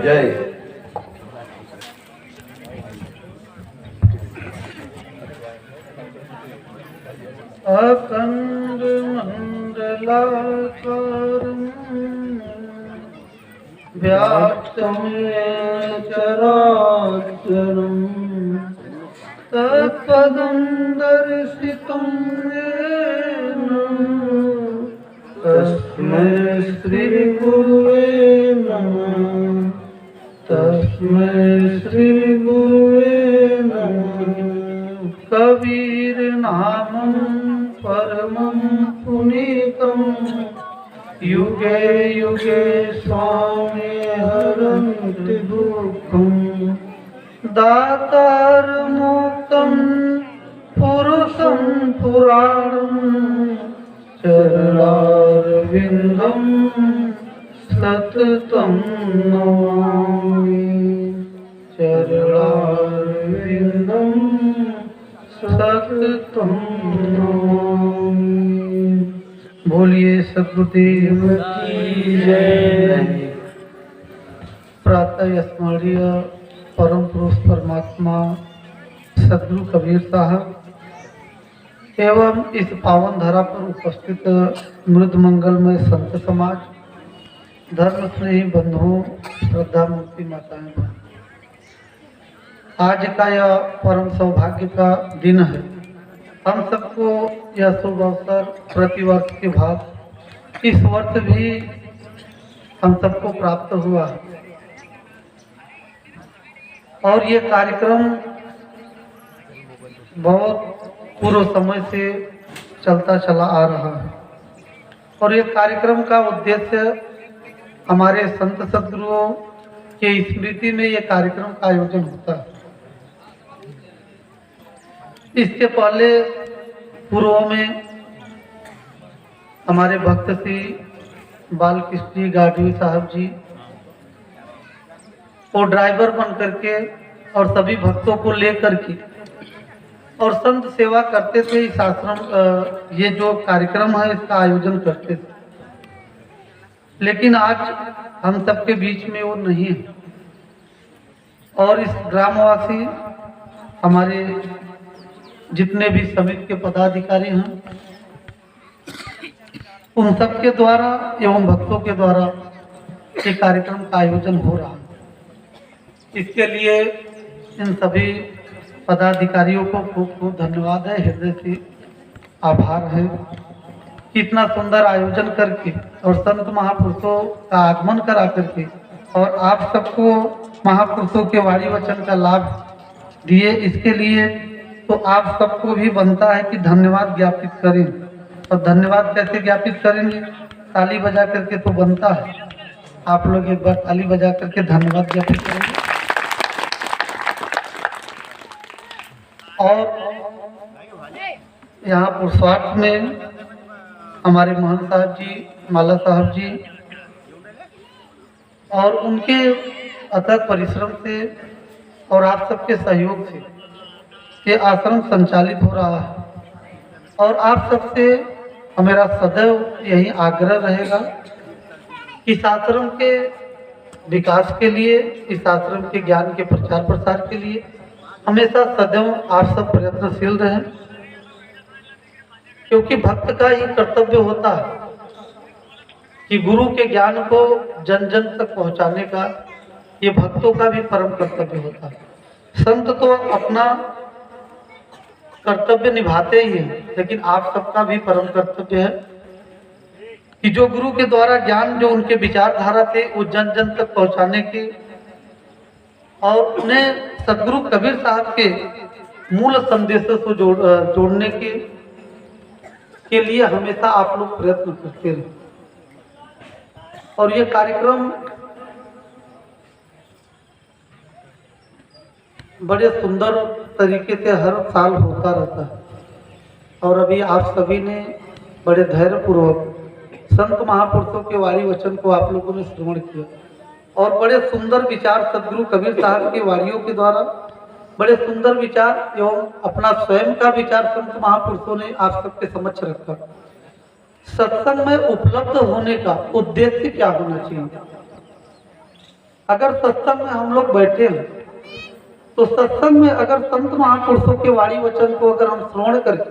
जय। अखंड मंडलाकारं व्याप्तं येन चराचरं तत्पदं दर्शितं येन तस्मै श्रीगुरुवे नमः। तस्मै श्रीगुरुवे नमः। कबीर नामं परमं पुनीतं युगे युगे स्वामी हरन्ति दुःखं दातार मुक्तं पुरुषं पुराणं चरणारविन्दं सततं नमामि। चरणारविन्दं सततं नमामि। बोलिए सद्गुरुदेव की जय। प्रातः स्मरणीय परम पुरुष परमात्मा सद्गुरु कबीर साहब एवं इस पावन धरा पर उपस्थित मृद मंगलमय संत समाज, धर्म स्नेही बंधुओं, श्रद्धा मूर्ति माताएं, आज का यह परम सौभाग्य का दिन है। हम सबको यह शुभ अवसर प्रतिवर्ष के बाद इस वर्ष भी हम सबको प्राप्त हुआ है और ये कार्यक्रम बहुत पूर्व समय से चलता चला आ रहा है और ये कार्यक्रम का उद्देश्य हमारे संत सद्गुरुओं के स्मृति में ये कार्यक्रम का आयोजन होता है। इससे पहले पूर्व में हमारे भक्त श्री बालकृष्ण जी गाडवी साहब जी वो ड्राइवर बन करके और सभी भक्तों को लेकर के और संत सेवा करते थे। इस आश्रम ये जो कार्यक्रम है इसका आयोजन करते थे, लेकिन आज हम सबके बीच में वो नहीं है और इस ग्रामवासी हमारे जितने भी समिति के पदाधिकारी हैं उन सबके द्वारा एवं भक्तों के द्वारा ये कार्यक्रम का आयोजन हो रहा है। इसके लिए इन सभी पदाधिकारियों को खूब खूब धन्यवाद है, हृदय से आभार है कि इतना सुंदर आयोजन करके और संत महापुरुषों का आगमन करा करके और आप सबको महापुरुषों के वाणी वचन का लाभ दिए। इसके लिए तो आप सबको भी बनता है कि धन्यवाद ज्ञापित करें। और धन्यवाद कैसे ज्ञापित करेंगे? ताली बजा करके तो बनता है। आप लोग एक बार ताली बजा करके धन्यवाद ज्ञापित करेंगे। और यहाँ पुरुषार्थ में हमारे महंत साहब जी, माला साहब जी और उनके अथक परिश्रम से और आप सबके सहयोग से ये आश्रम संचालित हो रहा है और आप सबसे मेरा सदैव यही आग्रह रहेगा इस आश्रम के विकास के लिए, इस आश्रम के ज्ञान के प्रचार प्रसार के लिए हमेशा सदैव आप सब प्रयत्नशील रहें, क्योंकि भक्त का ही कर्तव्य होता है कि गुरु के ज्ञान को जन जन तक पहुंचाने का ये भक्तों का भी परम कर्तव्य होता है। संत तो अपना कर्तव्य निभाते ही हैं, लेकिन आप सबका भी परम कर्तव्य है कि जो गुरु के द्वारा ज्ञान, जो उनके विचारधारा थे वो जन जन तक पहुंचाने की और उन्हें सदगुरु कबीर साहब के मूल संदेशों से जोड़ने के लिए हमेशा आप लोग प्रयत्न करते रहे। और ये कार्यक्रम बड़े सुंदर तरीके से हर साल होता रहता है और अभी आप सभी ने बड़े धैर्यपूर्वक संत महापुरुषों के वाणी वचन को आप लोगों ने श्रवण किया और बड़े सुंदर विचार सदगुरु कबीर साहब की वाणियों के द्वारा बड़े सुंदर विचार एवं अपना स्वयं का विचार संत महापुरुषों ने आप सबके समक्ष रखा। सत्संग में उपलब्ध होने का उद्देश्य क्या होना चाहिए? अगर सत्संग में हम लोग बैठे हैं तो सत्संग में अगर संत महापुरुषों के वाणी वचन को अगर हम श्रवण करके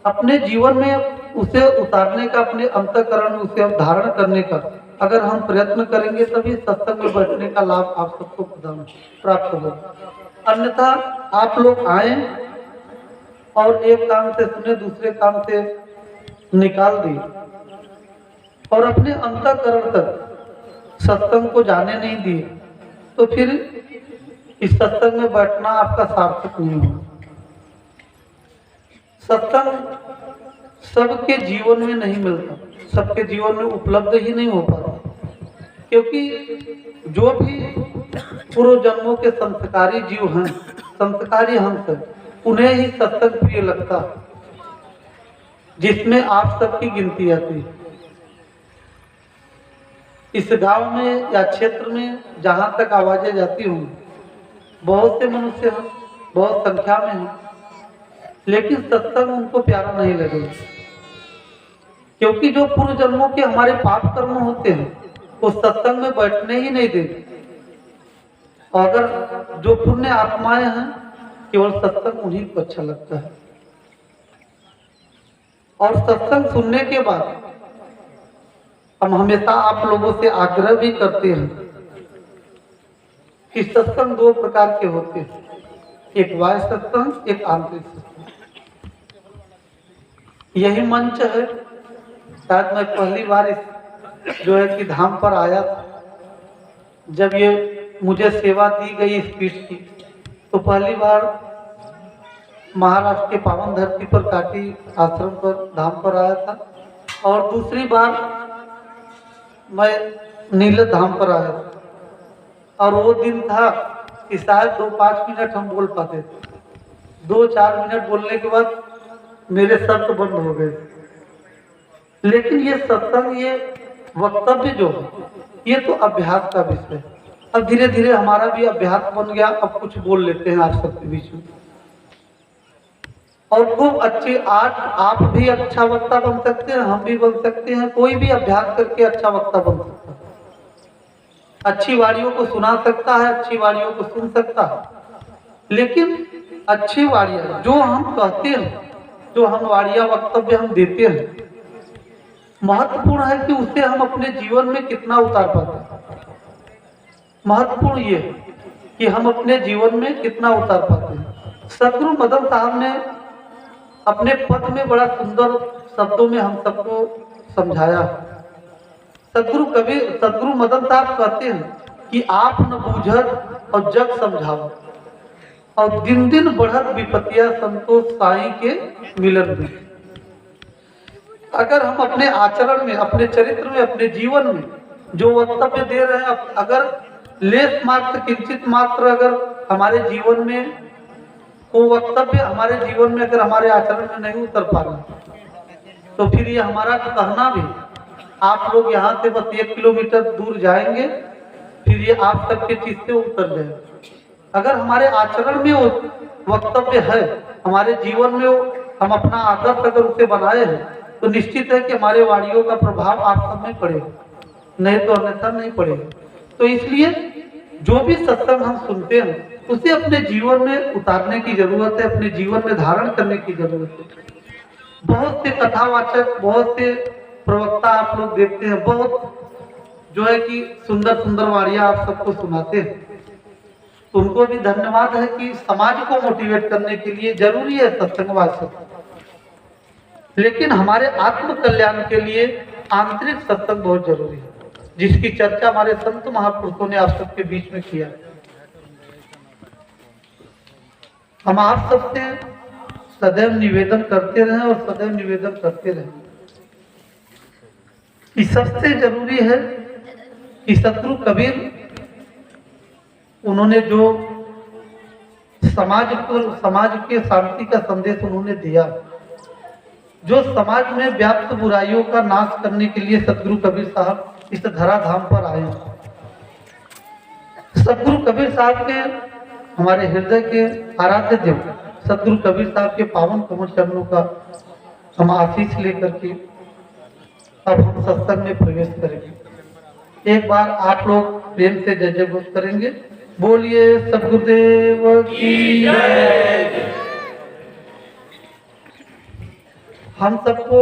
अपने जीवन में उसे उतारने का, अपने अंतःकरण में उसे धारण करने का अगर हम प्रयत्न करेंगे तभी सत्संग में बैठने का लाभ आप सबको प्राप्त होगा। अन्यथा आप लोग आए और एक काम से सुने दूसरे काम से निकाल दिए और अपने अंतःकरण तक सत्संग को जाने नहीं दिए, तो फिर इस सत्संग में बैठना आपका सार्थक नहीं होगा। सत्संग सबके जीवन में नहीं मिलता, सबके जीवन में उपलब्ध ही नहीं हो पाता, क्योंकि जो भी पूर्व जन्मों के संस्कारी जीव हैं, संस्कारी हंस हैं, उन्हें ही सत्संग प्रिय लगता, जिसमें आप सबकी गिनती आती है। इस गांव में या क्षेत्र में जहां तक आवाजें जाती होंगी, बहुत से मनुष्य हैं, बहुत संख्या में हैं, लेकिन सत्संग उनको प्यारा नहीं लगेगा, क्योंकि जो पूर्व जन्मों के हमारे पाप कर्म होते हैं वो सत्संग में बैठने ही नहीं देते। और अगर जो पुण्य आत्माएं हैं, केवल सत्संग उन्हीं को अच्छा लगता है। और सत्संग सुनने के बाद हम हमेशा आप लोगों से आग्रह भी करते हैं कि सत्संग दो प्रकार के होते हैं, एक बाह्य सत्संग, एक आंतरिक सत्संग। यही मंच है, शायद मैं पहली बार इस जो है कि धाम पर आया था, जब ये मुझे सेवा दी गई इस पीठ की, तो पहली बार महाराष्ट्र के पावन धरती पर काटी आश्रम पर धाम पर आया था, और दूसरी बार मैं नीलत धाम पर आया था। और वो दिन था कि शायद 2-5 मिनट हम बोल पाते थे, 2-4 मिनट बोलने के बाद मेरे शब्द बंद हो गए। लेकिन ये सत्संग, ये वक्तव्य जो है, ये तो अभ्यास का विषय है। अब धीरे धीरे हमारा भी अभ्यास बन गया, अब कुछ बोल लेते हैं आप सबके बीच में, और खूब अच्छे आप भी अच्छा वक्ता बन सकते हैं, हम भी बन सकते हैं, कोई भी अभ्यास करके अच्छा वक्ता बन सकता है, अच्छी वाणियों को सुना सकता है, अच्छी वाणियों को सुन सकता है। लेकिन अच्छी वाणियां जो हम कहते हैं, जो हम वाणियां वक्तव्य हम देते हैं, महत्वपूर्ण है कि उसे हम अपने जीवन में कितना उतार पाते हैं। महत्वपूर्ण ये है कि हम अपने जीवन में कितना उतार पाते हैं। सदगुरु मदन साहब ने अपने पद में बड़ा सुंदर शब्दों में हम सबको समझाया। सदगुरु मदन साहब कहते हैं कि आप न बूझत और जग समझाओ, और दिन दिन बढ़त विपत्तियां संतोष साईं के मिलन में। अगर हम अपने आचरण में, अपने चरित्र में, अपने जीवन में जो वक्तव्य दे रहे हैं, अगर लेस मात्र, किंचित मात्र अगर हमारे जीवन में वो वक्तव्य हमारे जीवन में अगर हमारे आचरण में नहीं उतर पा रहा, तो फिर ये हमारा कहना भी, आप लोग यहाँ से बस 1 किलोमीटर दूर जाएंगे, फिर ये आप सबके चीज से उतर जाएगा। अगर हमारे आचरण में वो वक्तव्य है, हमारे जीवन में हम अपना आदर्श अगर उसे बनाए हैं, तो निश्चित है कि हमारे वाणियों का प्रभाव आप सब में पड़ेगा, नहीं तो अन्यथा नहीं पड़ेगा। तो इसलिए जो भी सत्संग हम सुनते हैं उसे अपने जीवन में उतारने की जरूरत है, अपने जीवन में धारण करने की जरूरत है। बहुत से कथावाचक, बहुत से प्रवक्ता आप लोग देखते हैं, बहुत जो है कि सुंदर सुंदर वाणियां आप सबको सुनाते हैं, तो उनको भी धन्यवाद है कि समाज को मोटिवेट करने के लिए जरूरी है सत्संगवाद। लेकिन हमारे आत्म कल्याण के लिए आंतरिक सत्संग बहुत जरूरी है, जिसकी चर्चा हमारे संत महापुरुषों ने आप सबके बीच में किया। हम आप सबसे सदैव निवेदन करते रहे और सदैव निवेदन करते रहे कि सबसे जरूरी है कि सतगुरु कबीर, उन्होंने जो समाज के शांति का संदेश उन्होंने दिया, जो समाज में व्याप्त बुराइयों का नाश करने के लिए सतगुरु कबीर साहब इस धराधाम पर आए। सतगुरु कबीर साहब के, हमारे हृदय के आराध्य देव सतगुरु कबीर साहब के पावन कमल चरणों का हम आशीष लेकर के अब हम सत्संग में प्रवेश करेंगे। एक बार आप लोग प्रेम से जय जय बोल करेंगे। बोलिए सद्गुरुदेव की जय। हम सबको,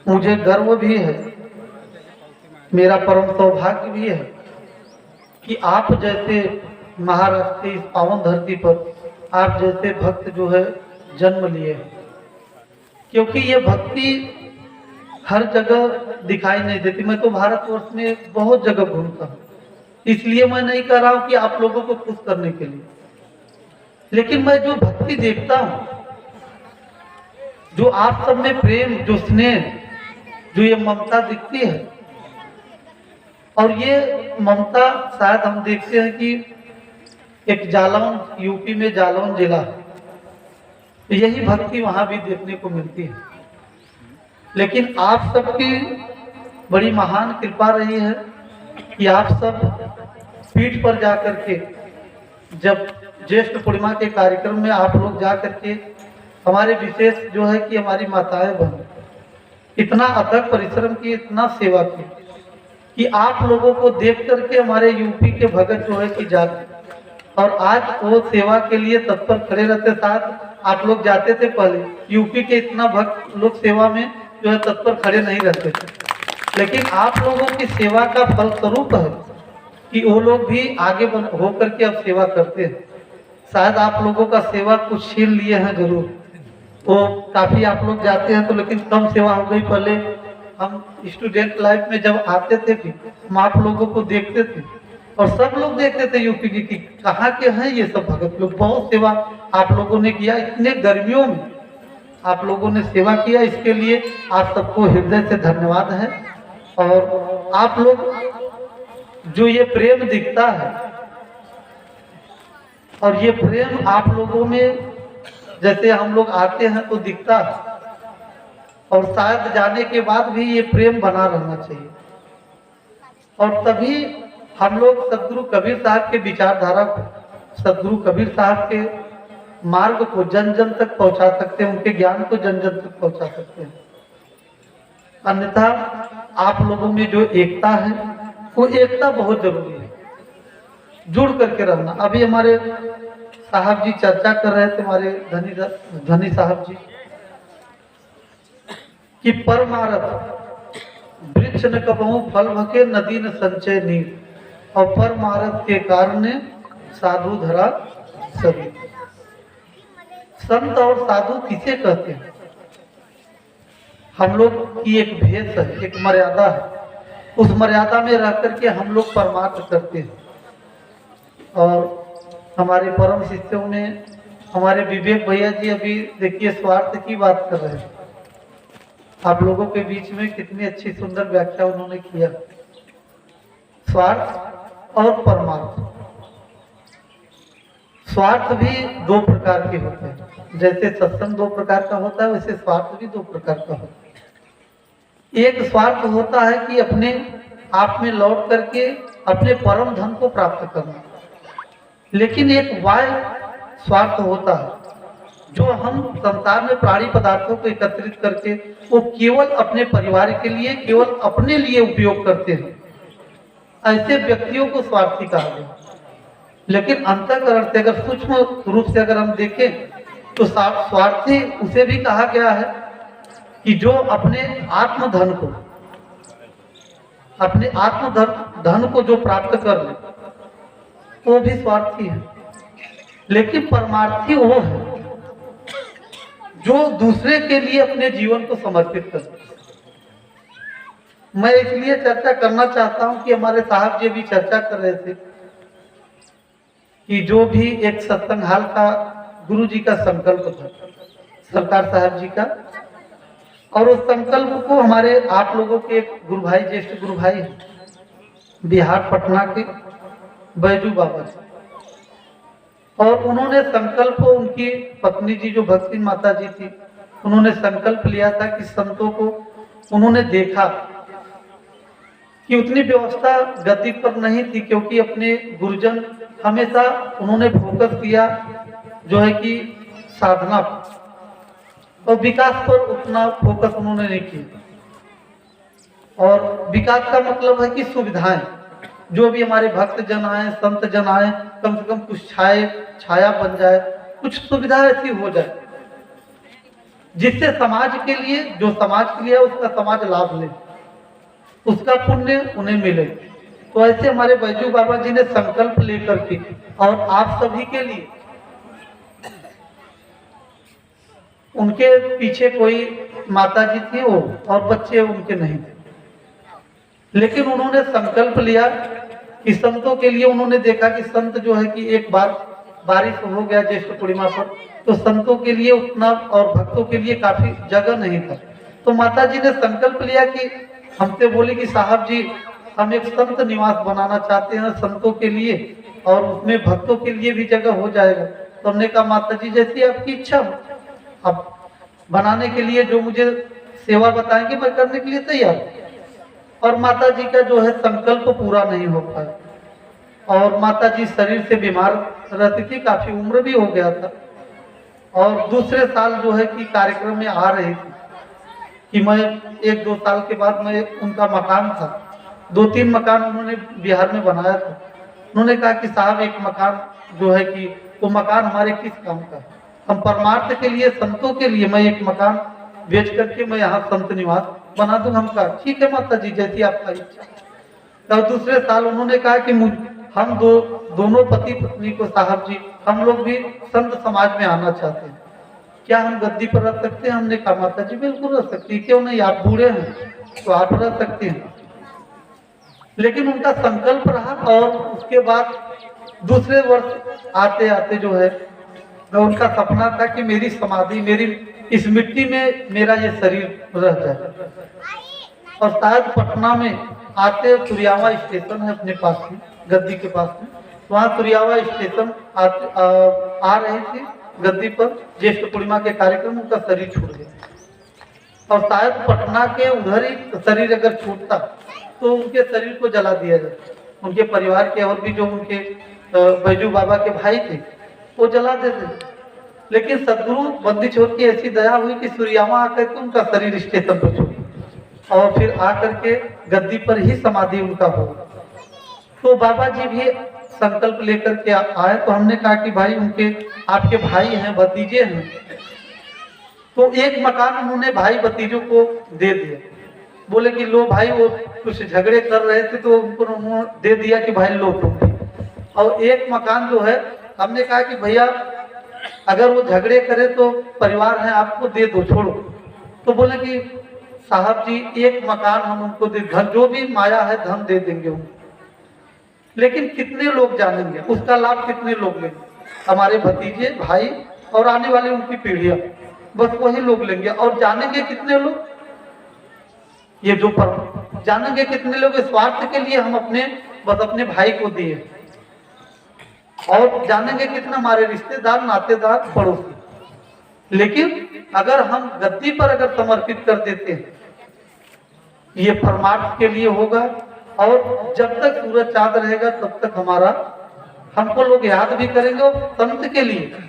मुझे गर्व भी है, मेरा परम सौभाग्य भी है कि आप जैसे महाराष्ट्र की इस पावन धरती पर आप जैसे भक्त जो है जन्म लिए हैं। क्योंकि ये भक्ति हर जगह दिखाई नहीं देती। मैं तो भारतवर्ष में बहुत जगह घूमता हूँ, इसलिए मैं नहीं कह रहा हूँ कि आप लोगों को खुश करने के लिए, लेकिन मैं जो भक्ति देखता हूँ, जो आप सब में प्रेम, जो स्नेह, जो ये ममता दिखती है, और ये ममता शायद हम देखते हैं कि एक जालौन, यूपी में जालौन जिला, यही भक्ति वहां भी देखने को मिलती है। लेकिन आप सबकी बड़ी महान कृपा रही है कि आप सब पीठ पर जाकर के, जब ज्येष्ठ पूर्णिमा के कार्यक्रम में आप लोग जाकर के, हमारे विशेष जो है कि हमारी माताएं बहन इतना अथक परिश्रम की, इतना सेवा की कि आप लोगों को देख करके हमारे यूपी के भगत जो है कि जाते, और आज वो सेवा के लिए तत्पर खड़े रहते। साथ आप लोग जाते थे पहले, यूपी के इतना भक्त लोग सेवा में जो है तत्पर खड़े नहीं रहते थे, लेकिन आप लोगों की सेवा का फल स्वरूप है कि वो लोग भी आगे होकर के अब सेवा करते हैं। शायद आप लोगों का सेवा कुछ छीन लिए हैं जरूर, वो काफी आप लोग जाते हैं तो, लेकिन कम सेवा हो गई। पहले हम स्टूडेंट लाइफ में जब आते थे भी, हम आप लोगों को देखते थे और सब लोग देखते थे यूपी की कहाँ के हैं ये सब भगत लोग। बहुत सेवा आप लोगों ने किया, इतने गर्मियों में आप लोगों ने सेवा किया, इसके लिए आप सबको हृदय से धन्यवाद है। और आप लोग जो ये प्रेम दिखता है, और ये प्रेम आप लोगों में जैसे हम लोग आते हैं तो दिखता है, और शायद जाने के बाद भी ये प्रेम बना रहना चाहिए। और तभी हम लोग सदगुरु कबीर साहब के विचारधारा को, सदगुरु कबीर साहब के मार्ग को जन जन तक पहुंचा सकते हैं, उनके ज्ञान को जन जन तक पहुंचा सकते हैं। अन्यथा आप लोगों में जो एकता है, वो एकता बहुत जरूरी है, जुड़ करके रहना। अभी हमारे साहब जी चर्चा कर रहे थे, हमारे धनी साहब जी, कि परमारथ वृक्ष न कबहू फल भके, नदी न संचय नीर, और परमारथ के कारण साधु धरा सभी। संत और साधु किसे कहते हैं? हम लोग की एक भेष है, एक मर्यादा है, उस मर्यादा में रह करके हम लोग परमार्थ करते हैं। और हमारे परम शिष्यों में हमारे विवेक भैया जी अभी देखिए स्वार्थ की बात कर रहे हैं, आप लोगों के बीच में कितनी अच्छी सुंदर व्याख्या उन्होंने किया। स्वार्थ और परमार्थ, स्वार्थ भी दो प्रकार के होते हैं। जैसे सत्संग दो प्रकार का होता है, वैसे स्वार्थ भी दो प्रकार का होता है। एक स्वार्थ होता है कि अपने आप में लौट करके अपने परम धन को प्राप्त करना, लेकिन एक बाह्य स्वार्थ होता है जो हम संसार में प्राणी पदार्थों को एकत्रित करके वो केवल अपने परिवार के लिए, केवल अपने लिए उपयोग करते हैं। ऐसे व्यक्तियों को स्वार्थी कहा गया। लेकिन अंतःकरण से अगर सूक्ष्म रूप से अगर हम देखें तो स्वार्थी उसे भी कहा गया है कि जो अपने आत्मधन को, अपने आत्मधन को जो प्राप्त कर ले, वो भी स्वार्थी है। लेकिन परमार्थी वो है जो दूसरे के लिए अपने जीवन को समर्पित कर। मैं इसलिए चर्चा करना चाहता हूं कि हमारे साहब जी भी चर्चा कर रहे थे कि जो भी एक सत्संग हाल का गुरु जी का संकल्प था, सरकार साहब जी का, और उस संकल्प को हमारे आप लोगों के एक गुरु भाई, ज्येष्ठ गुरु भाई बिहार पटना के बैजू बाबा जी, और उन्होंने संकल्प, उनकी पत्नी जी जो भक्ति माता जी थी, उन्होंने संकल्प लिया था कि संतों को उन्होंने देखा कि उतनी व्यवस्था गति पर नहीं थी, क्योंकि अपने गुरुजन हमेशा उन्होंने फोकस किया जो है कि साधना और विकास पर उतना फोकस उन्होंने नहीं किया। और विकास का मतलब है कि सुविधाएं, जो भी हमारे भक्त जन आए, संत जन आए, कम से कम कुछ छाया बन जाए, कुछ सुविधा ऐसी हो जाए जिससे समाज के लिए, जो समाज के लिए है उसका समाज लाभ ले, उसका पुण्य उन्हें मिले। तो ऐसे हमारे बैजू बाबा जी ने संकल्प लेकर के, और आप सभी के लिए, उनके पीछे कोई माता जी थी वो और बच्चे उनके नहीं थे, लेकिन उन्होंने संकल्प लिया कि संतों के लिए, उन्होंने देखा कि संत जो है कि एक बार बारिश हो गया ज्येष्ठ पूर्णिमा पर, तो संतों के लिए उतना और भक्तों के लिए काफी जगह नहीं था। तो माता जी ने संकल्प लिया कि हमसे बोले कि साहब जी हम एक संत निवास बनाना चाहते हैं संतों के लिए, और उसमें भक्तों के लिए भी जगह हो जाएगा। तो हमने कहा माता जी जैसी आपकी इच्छा हो, अब बनाने के लिए जो मुझे सेवा बताएंगे मैं करने के लिए तैयार हूं। और माता जी का जो है संकल्प पूरा नहीं हो पाया, और माता जी शरीर से बीमार रहती थी, काफी उम्र भी हो गया था। और दूसरे साल जो है कि कार्यक्रम में आ रही थी कि मैं 1-2 साल के बाद, मैं उनका मकान था, 2-3 मकान उन्होंने बिहार में बनाया था। उन्होंने कहा कि साहब एक मकान जो है कि वो मकान हमारे किस काम का है, हम परमार्थ के लिए, संतों के लिए मैं एक मकान बेच करके मैं यहाँ संत निवास बना दूं। हम कहा ठीक है माता जी जैसी आपका इच्छा। और दूसरे साल उन्होंने कहा कि हम दोनों पति पत्नी को, साहब जी हम लोग भी संत समाज में आना चाहते हैं, क्या हम गद्दी पर रख सकते हैं? हमने कहा माता जी बिल्कुल रख सकती है, क्यों नहीं, आप बूढ़े हैं तो आप रख सकते हैं। लेकिन उनका संकल्प रहा, और उसके बाद दूसरे वर्ष आते आते जो है उनका सपना था कि मेरी समाधि, मेरी इस मिट्टी में मेरा ये शरीर रह जाए। और शायद पटना में आते सुरियावा स्टेशन है अपने पास में, गद्दी के पास में, वहाँ सुरियावा स्टेशन आ रहे थे गद्दी पर, ज्येष्ठ पूर्णिमा के कार्यक्रम, उनका शरीर छूट गया। और शायद पटना के उधर ही शरीर अगर छूटता तो उनके शरीर को जला दिया जाता। उनके परिवार के और भी जो उनके बैजू बाबा के भाई थे वो जला देते। लेकिन सदगुरु बंदी छोड़ की ऐसी दया हुई कि सूर्यामा आकर के उनका शरीर स्टेशन पर छूटा, और फिर आकर के गद्दी पर ही समाधि उनका हो। तो बाबा जी भी संकल्प लेकर के आए। तो हमने कहा कि भाई उनके, आपके भाई हैं, भतीजे हैं, तो एक मकान उन्होंने भाई भतीजों को दे दिया। बोले कि लो भाई, वो कुछ झगड़े कर रहे थे तो उनको उन्होंने दे दिया कि भाई लो तुम। और एक मकान जो है हमने कहा कि भैया अगर वो झगड़े करे तो परिवार है, आपको दे दो, छोड़ो। तो बोले कि साहब जी एक मकान हम उनको दे, धन जो भी माया है धन दे देंगे उनको, लेकिन कितने लोग जानेंगे उसका लाभ, कितने लोग लेंगे? हमारे भतीजे, भाई और आने वाली उनकी पीढ़ियां, बस वही लोग लेंगे। और जानेंगे कितने लोग? ये जो पर जानेंगे कितने लोग? स्वार्थ के लिए हम अपने, बस अपने भाई को दिए। और जानेंगे कितना हमारे रिश्तेदार, नातेदार, पड़ोसी। लेकिन अगर हम गद्दी पर अगर समर्पित कर देते हैं, ये परमार्थ के लिए होगा। और जब तक सूरज चांद रहेगा तब तक हमारा, हमको लोग याद भी करेंगे। और संत के लिए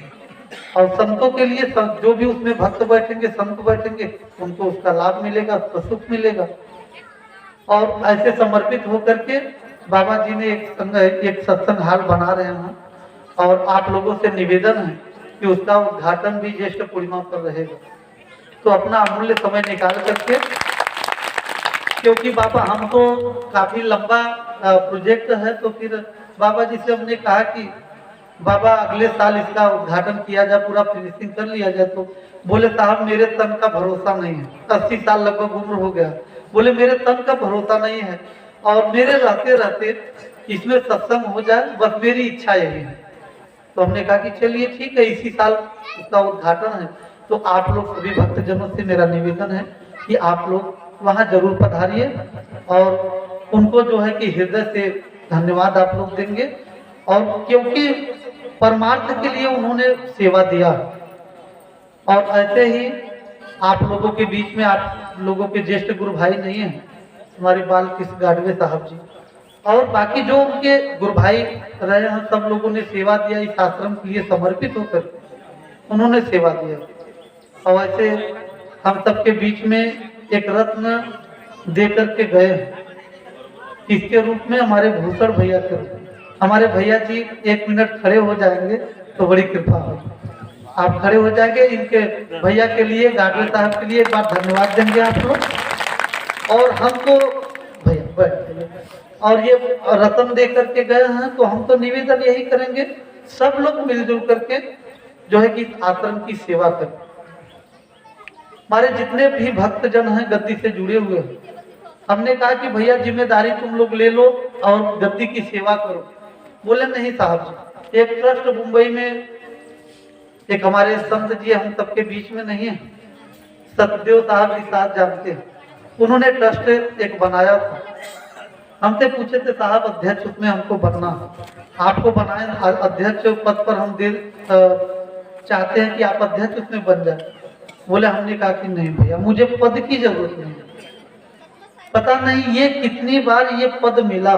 और संतों के लिए, जो भी उसमें भक्त बैठेंगे, संत बैठेंगे, उनको उसका लाभ मिलेगा, उसका सुख मिलेगा। और ऐसे समर्पित होकर के बाबा जी ने एक सत्संग हाल बना रहे हैं, और आप लोगों से निवेदन है कि उसका उद्घाटन भी ज्येष्ठ पूर्णिमा पर रहेगा। तो अपना अमूल्य समय निकाल करके, क्योंकि बाबा हम तो काफी लंबा प्रोजेक्ट है, तो फिर बाबा जी से हमने कहा कि बाबा अगले साल इसका उद्घाटन किया जाए, पूरा फिनिशिंग कर लिया जाए। तो बोले साहब मेरे तन का भरोसा नहीं है, 80 साल लगभग उम्र हो गया। बोले मेरे तन का भरोसा नहीं है, और मेरे रहते रहते इसमें सत्संग हो जाए, बस मेरी इच्छा यही है। तो हमने कहा कि चलिए ठीक है, इसी साल उसका उद्घाटन है। तो आप लोग सभी भक्तजनों से मेरा निवेदन है कि आप लोग वहाँ जरूर पधारिए, और उनको जो है कि हृदय से धन्यवाद आप लोग देंगे। और क्योंकि परमार्थ के लिए उन्होंने सेवा दिया, और ऐसे ही आप लोगों के बीच में, आप लोगों के ज्येष्ठ गुरु भाई नहीं है, हमारे बालकृष्ण गाडवे साहब जी और बाकी जो उनके गुरु भाई रहे हैं, सब लोगों ने सेवा दिया। इस आश्रम के लिए समर्पित होकर उन्होंने सेवा दिया। और ऐसे हम सबके बीच में एक रत्न दे करके गए हैं। इसके रूप में हमारे भूषण भैया के रूप में। हमारे भैया जी 1 मिनट खड़े हो जाएंगे तो बड़ी कृपा हो। आप खड़े हो जाएंगे, इनके भैया के लिए, गाडवे साहब के लिए एक बार धन्यवाद देंगे आप लोग। और हम तो भैया बैठ, और ये रतन दे करके गए हैं, तो हम तो निवेदन यही करेंगे सब लोग मिलजुल करके जो है कि आश्रम की सेवा करें। हमारे जितने भी भक्तजन हैं गद्दी से जुड़े हुए हैं, हमने कहा कि भैया जिम्मेदारी तुम लोग ले लो और गद्दी की सेवा करो। बोले नहीं साहब जी, एक ट्रस्ट मुंबई में एक हमारे संत जी हम सबके बीच में नहीं है, सतदेव साहब जी साथ जानते हैं, उन्होंने ट्रस्ट एक बनाया था। हमसे पूछे थे साहब अध्यक्ष उसमें हमको बनना, आपको बनाए अध्यक्ष पद पर हम दे चाहते हैं कि आप अध्यक्ष उसमें बन जाए। बोले, हमने कहा कि नहीं भैया मुझे पद की जरूरत नहीं। पता नहीं ये कितनी बार ये पद मिला,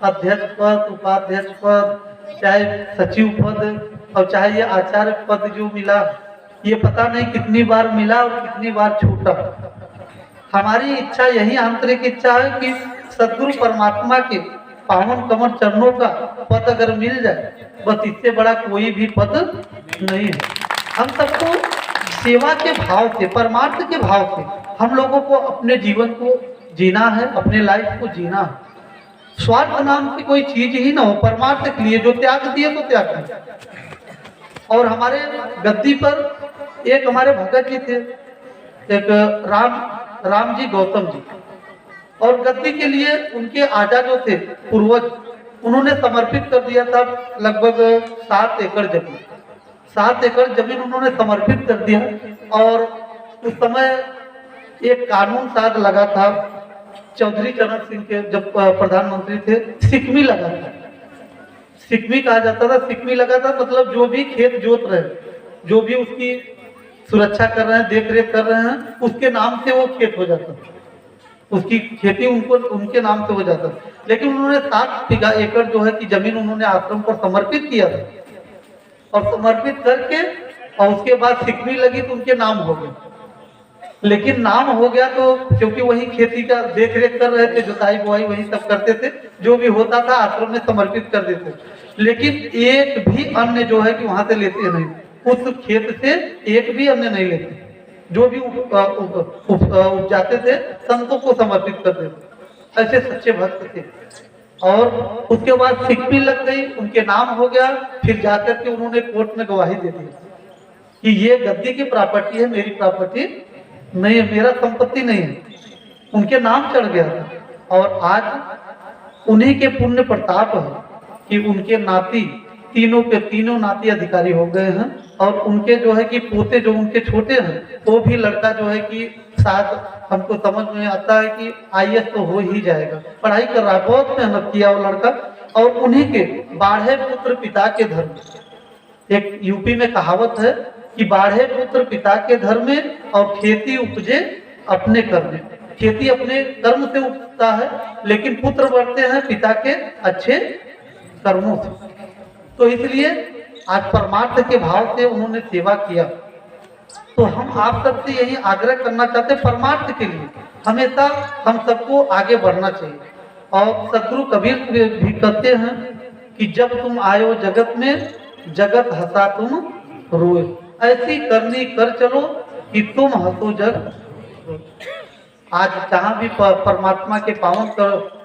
अध्यक्ष पद, उपाध्यक्ष पद, चाहे सचिव पद और चाहे ये आचार्य पद जो मिला, ये पता नहीं कितनी बार मिला और कितनी बार छूटा। हमारी इच्छा यही आंतरिक इच्छा है कि सद्गुरु परमात्मा के पावन कमल चरणों का पद अगर मिल जाए, बस इससे बड़ा कोई भी पद नहीं है। हम सबको सेवा के भाव से, परमार्थ के भाव से हम लोगों को अपने जीवन को जीना है, अपने लाइफ को जीना है। स्वार्थ नाम की कोई चीज ही ना हो, परमार्थ के लिए जो त्याग दिए तो त्याग दिए। और हमारे गद्दी पर एक हमारे भगत जी थे, एक राम जी गौतम जी, और गद्दी के लिए उनके आजा जो थे पूर्वज, उन्होंने समर्पित कर दिया था लगभग 7 एकड़ जमीन। 7 एकड़ जमीन उन्होंने समर्पित कर दिया। और उस समय एक कानून साथ लगा था चौधरी चरण सिंह के, जब प्रधानमंत्री थे, सिकमी लगा था। सिकमी कहा जाता था, सिकमी लगा था मतलब जो भी खेत जोत रहे, जो भी उसकी सुरक्षा कर रहे हैं, देख रेख कर रहे हैं, उसके नाम से वो खेत हो जाता था, उसकी खेती उनको उनके नाम से हो जाता था। लेकिन उन्होंने 7 एकड़ जो है कि जमीन उन्होंने आश्रम पर समर्पित किया था, और समर्पित करके और उसके बाद सिकमी लगी तो उनके नाम हो गए। लेकिन नाम हो गया तो क्योंकि वही खेती का देख रेख कर रहे थे, जुताई बुआई वही सब करते थे, जो भी होता था आश्रम में समर्पित कर देते। लेकिन एक भी अन्न जो है कि वहां से लेते नहीं, उस खेत से एक भी अन्न नहीं लेते, जो भी उपजाते थे संतों को समर्पित कर देते। ऐसे सच्चे भक्त थे। और उसके बाद सिकमी लग गई, उनके नाम हो गया। फिर जाकर के उन्होंने कोर्ट में गवाही दे दी कि ये गद्दी की प्रॉपर्टी है, मेरी प्रॉपर्टी नहीं है, मेरा संपत्ति नहीं है। उनके नाम चढ़ गया था। और आज उन्हीं के पुण्य प्रताप है कि उनके नाती तीनों के तीनों नाती अधिकारी हो गए हैं। और उनके जो है कि पोते जो उनके छोटे हैं, वो भी लड़का जो है कि शायद हमको समझ में आता है कि IAS तो हो ही जाएगा, पढ़ाई कर रहा है, बहुत मेहनत किया वो लड़का। और उन्हीं के बाढ़े पुत्र पिता के धर्म, एक यूपी में कहावत है कि बाढ़े पुत्र पिता के धर्म में और खेती उपजे अपने कर्म में। खेती अपने कर्म से उगता है, लेकिन पुत्र बढ़ते हैं पिता के अच्छे कर्मों से। तो इसलिए आज परमार्थ के भाव से उन्होंने सेवा किया। तो हम आप सबसे यही आग्रह करना चाहते हैं, परमार्थ के लिए हमेशा हम सबको आगे बढ़ना चाहिए। और सदगुरु कबीर भी कहते हैं कि जब तुम आयो जगत में, जगत हंसा तुम रोए। ऐसी करनी कर चलो कि तुम हंसो जग। आज जहाँ भी परमात्मा के पावन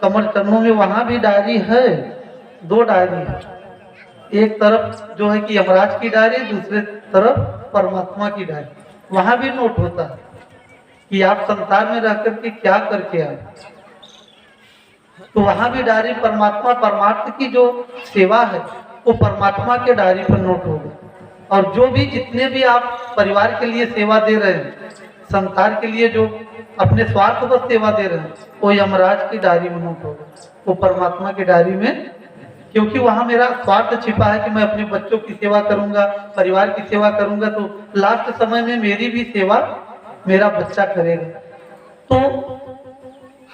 कमल चरणों में, वहां भी डायरी है, 2 डायरी है। एक तरफ जो है कि यमराज की डायरी, दूसरे तरफ परमात्मा की डायरी। वहां भी नोट होता है कि आप संसार में रह करके क्या करके आए। तो वहां भी डायरी परमात्मा परमार्थ की जो सेवा है वो परमात्मा के डायरी पर नोट होगा। और जो भी जितने भी आप परिवार के लिए सेवा दे रहे हैं, संसार के लिए जो अपने स्वार्थ पर सेवा दे रहे हैं, वो यमराज की डायरी में नोट होगा, वो परमात्मा की डायरी में। क्योंकि वहां मेरा स्वार्थ छिपा है कि मैं अपने बच्चों की सेवा करूंगा, परिवार की सेवा करूंगा, तो लास्ट समय में मेरी भी सेवा मेरा बच्चा करेगा। तो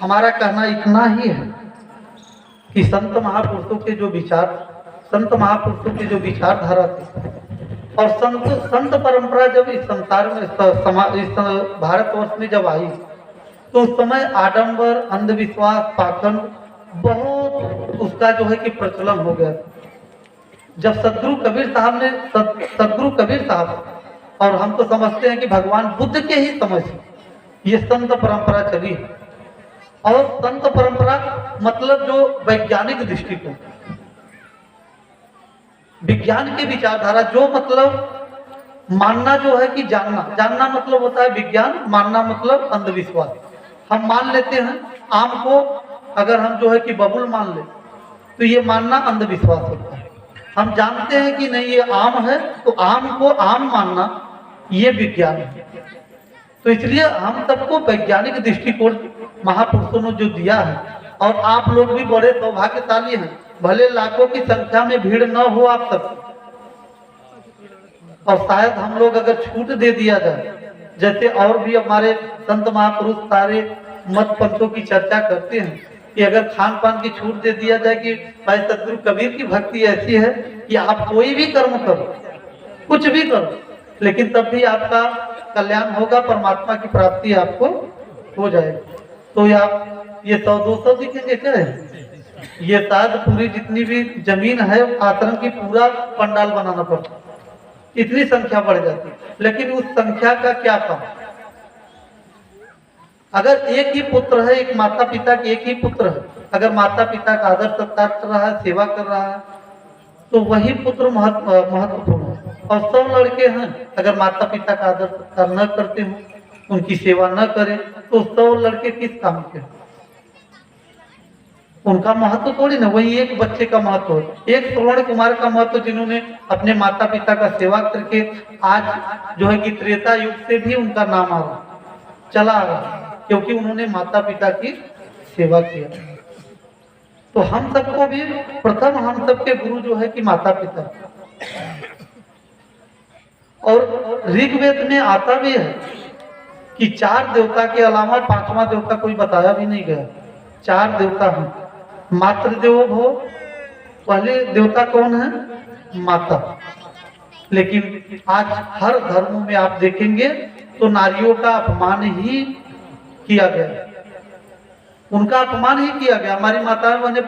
हमारा कहना इतना ही है कि संत महापुरुषों के जो विचार, संत महापुरुषों के जो विचारधारा थी, और संत परंपरा जब इस संसार में, इस भारतवर्ष में जब आई, तो उस समय आडंबर, अंधविश्वास, पाखंड बहुत उसका जो है कि प्रचलन हो गया। जब सदगुरु कबीर साहब, और हम तो समझते हैं कि भगवान बुद्ध के ही समय से ये संत परंपरा चली। और संत परंपरा मतलब जो वैज्ञानिक दृष्टिकोण, विज्ञान की विचारधारा, जो मतलब मानना जो है कि जानना मतलब होता है विज्ञान, मानना मतलब अंधविश्वास। हम मान लेते हैं आम को, अगर हम जो है कि बबुल मान ले तो ये मानना अंधविश्वास होता है। हम जानते हैं कि नहीं ये आम है, तो आम को आम मानना ये विज्ञान है। तो इसलिए हम सबको वैज्ञानिक दृष्टिकोण महापुरुषों ने जो दिया है, और आप लोग भी बड़े सौभाग्यशाली हैं, भले लाखों की संख्या में भीड़ न हो आप सब, और शायद हम लोग अगर छूट दे दिया जाए, जैसे और भी हमारे संत महापुरुष सारे मत पंथों की चर्चा करते हैं कि अगर खान पान की छूट दे दिया जाए कि भाई सदगुरु कबीर की भक्ति ऐसी है कि आप कोई भी कर्म करो, कुछ भी करो, लेकिन तब भी आपका कल्याण होगा, परमात्मा की प्राप्ति आपको हो जाएगी। तो आप ये 100-200 दिखेंगे क्या है? ये शायद पूरी जितनी भी जमीन है आश्रम की पूरा पंडाल बनाना पड़ता, इतनी संख्या बढ़ जाती। लेकिन उस संख्या का क्या काम? अगर एक ही पुत्र है, एक माता पिता के एक ही पुत्र है, अगर माता पिता का आदर सत्कार कर रहा है, सेवा कर रहा है, तो वही पुत्र महत्वपूर्ण है। और 100 लड़के हैं, अगर माता पिता का आदर सत्कार न करते हो, उनकी सेवा न करें, तो 100 लड़के किस काम के? उनका महत्व थोड़ी ना, वही एक बच्चे का महत्व है। एक श्रवण कुमार का महत्व, जिन्होंने अपने माता पिता का सेवा करके आज जो है कि त्रेता युग से भी उनका नाम आ रहा, चला आ रहा, क्योंकि उन्होंने माता पिता की सेवा किया। तो हम सबको भी प्रथम, हम सबके गुरु जो है कि माता पिता। और ऋग्वेद में आता भी है कि 4 देवता के अलावा 5वां देवता कोई बताया भी नहीं गया। 4 देवता हैं। मातृदेवो भव, पहले देवता कौन है? माता। लेकिन आज हर धर्मों में आप देखेंगे तो नारियों का अपमान ही किया गया, उनका अपमान ही किया गया। हमारी माताएं बने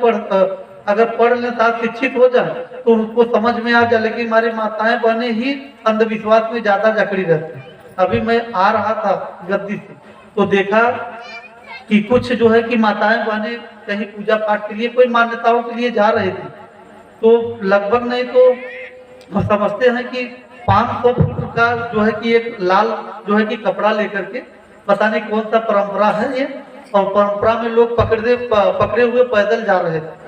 अगर पढ़ ले, साथ शिक्षित हो जाए तो उनको समझ में आ जाए, लेकिन हमारी माताएं बने ही अंधविश्वास में ज्यादा जकड़ी रहती। अभी मैं आ रहा था गद्दी से, तो देखा कि कुछ जो है कि माताएं बने कहीं पूजा पाठ के लिए, कोई मान्यताओं के लिए जा रहे थे, तो लगभग नहीं तो हम समझते हैं कि 500 फुट का जो है कि एक लाल जो है कि कपड़ा लेकर के, पता नहीं कौन सा परंपरा है ये, और परंपरा में लोग पकड़े हुए पैदल जा रहे थे,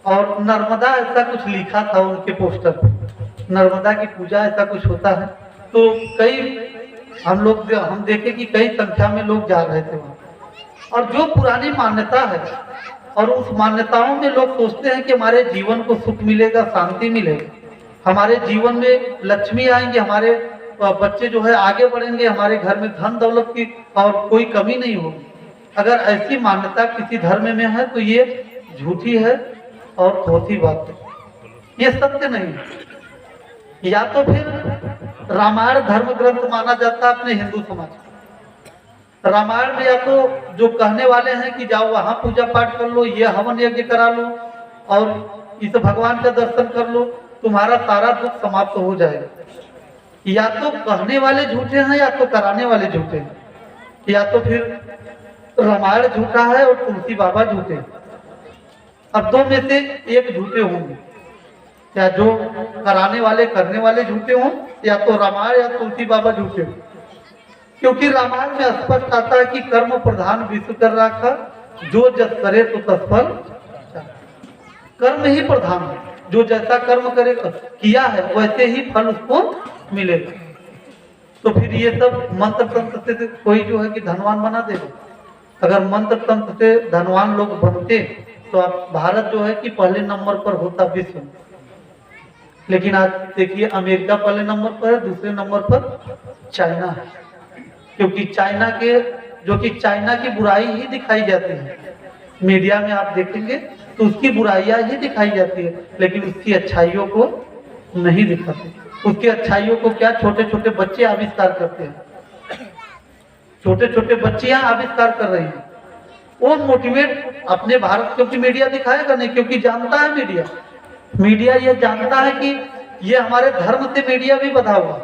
और नर्मदा ऐसा कुछ लिखा था उनके पोस्टर पर, नर्मदा की पूजा ऐसा कुछ होता है। तो कई हम देखे कि कई संख्या में लोग जा रहे थे वहाँ। और जो पुरानी मान्यता है, और उस मान्यताओं में लोग सोचते हैं कि हमारे जीवन को सुख मिलेगा, शांति मिलेगा, हमारे जीवन में लक्ष्मी आएंगे, हमारे बच्चे जो है आगे बढ़ेंगे, हमारे घर में धन दौलत की और कोई कमी नहीं होगी। अगर ऐसी मान्यता किसी धर्म में है तो ये झूठी है और थोथी बात है, ये सत्य नहीं है। या तो फिर रामायण धर्म ग्रंथ माना जाता है अपने हिंदू समाज। रामायण में या तो जो कहने वाले हैं कि जाओ वहां पूजा पाठ कर लो, ये हवन यज्ञ करा लो और इस भगवान का दर्शन कर लो, तुम्हारा सारा दुख समाप्त हो जाएगा। या तो कहने वाले झूठे हैं या तो कराने वाले झूठे हैं, या तो फिर रामायण झूठा है और तुलसी बाबा झूठे हैं। अब 2 में से एक झूठे होंगे, या जो कराने वाले करने वाले झूठे हों, या तो रामायण या तुलसी बाबा झूठे हों। क्योंकि रामायण में स्पष्ट आता है कि कर्म प्रधान विश्व कर रखा, जो जस करे तो तत्फल। कर्म ही प्रधान है, जो जैसा कर्म करेगा किया है वैसे ही फल उसको मिलेगा। तो फिर ये सब मंत्र तंत्र से कोई जो है कि धनवान बना देगा। अगर मंत्र तंत्र से धनवान लोग बनते तो आप भारत जो है कि पहले नंबर पर होता विश्व में। लेकिन आज देखिए अमेरिका पहले नंबर पर है, दूसरे नंबर पर चाइना है। क्योंकि चाइना के जो कि चाइना की बुराई ही दिखाई जाती है मीडिया में, आप देखेंगे तो उसकी बुराइयां ही दिखाई जाती है, लेकिन उसकी अच्छाइयों को नहीं दिखाते। उसकी अच्छाइयों को क्या छोटे छोटे बच्चे आविष्कार करते हैं। छोटे छोटे बच्चियां आविष्कार कर रही हैं। वो मोटिवेट अपने भारत, क्योंकि मीडिया दिखाएगा नहीं, क्योंकि जानता है मीडिया ये जानता है कि ये हमारे धर्म से मीडिया भी बधा हुआ,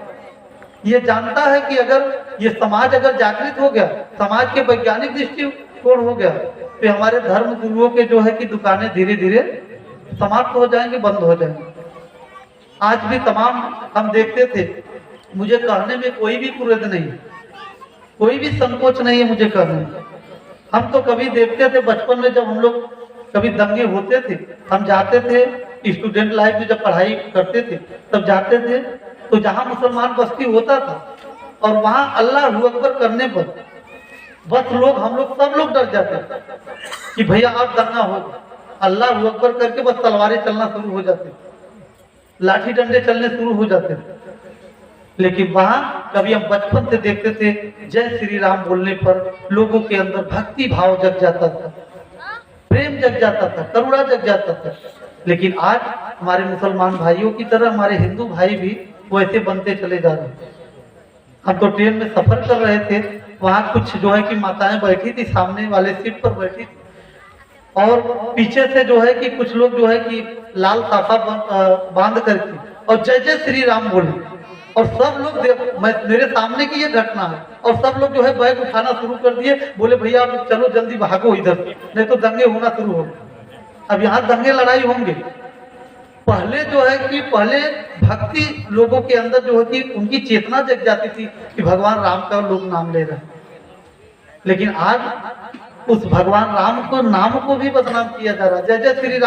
ये जानता है कि अगर ये समाज अगर जागृत हो गया, समाज के वैज्ञानिक दृष्टिकोण हो गया, तो हमारे धर्म गुरुओं के जो है कि दुकानें धीरे धीरे समाप्त हो जाएंगी, बंद हो जाएंगी। आज भी तमाम हम देखते थे, मुझे कहने में कोई भी कुरेद नहीं, कोई भी संकोच नहीं है मुझे कहने में। हम तो कभी देखते थे बचपन में, जब हम लोग कभी दंगे होते थे, हम जाते थे स्टूडेंट लाइफ में, जब पढ़ाई करते थे तब जाते थे, तो जहां मुसलमान बस्ती होता था और वहां अल्लाह अकबर करने पर बस लोग, हम लोग सब लोग डर जाते थे कि भैया अब दंगा होगा। अल्लाह अकबर करके बस तलवारें चलना शुरू हो जाते, लाठी डंडे चलने शुरू हो जाते थे। लेकिन वहां कभी हम बचपन से देखते थे, जय श्री राम बोलने पर लोगों के अंदर भक्ति भाव जग जाता था, प्रेम जग जाता था, करुणा जग जाता था। लेकिन आज हमारे मुसलमान भाइयों की तरह हमारे हिंदू भाई भी वैसे बनते चले जा रहे हैं। हम तो ट्रेन में सफर कर रहे थे, वहां कुछ जो है कि माताएं बैठी थी, सामने वाले सीट पर बैठी थी, और पीछे से जो है कि कुछ लोग जो है कि लाल साफा बांध करके और जय जय श्री राम बोले, और सब लोग मेरे सामने की ये घटना है, और सब लोग जो है बैग उठाना शुरू कर दिए, बोले भैया आप चलो जल्दी भागो इधर, नहीं तो दंगे होना शुरू हो। अब यहाँ दंगे लड़ाई होंगे। पहले जो है कि पहले भक्ति लोगों के अंदर जो है कि उनकी चेतना जग जाती थी कि भगवान राम का लोग नाम ले रहे हैं, लेकिन आज उस भगवान राम को नाम को भी बदनाम किया जा रहा है। जय जय श्री राम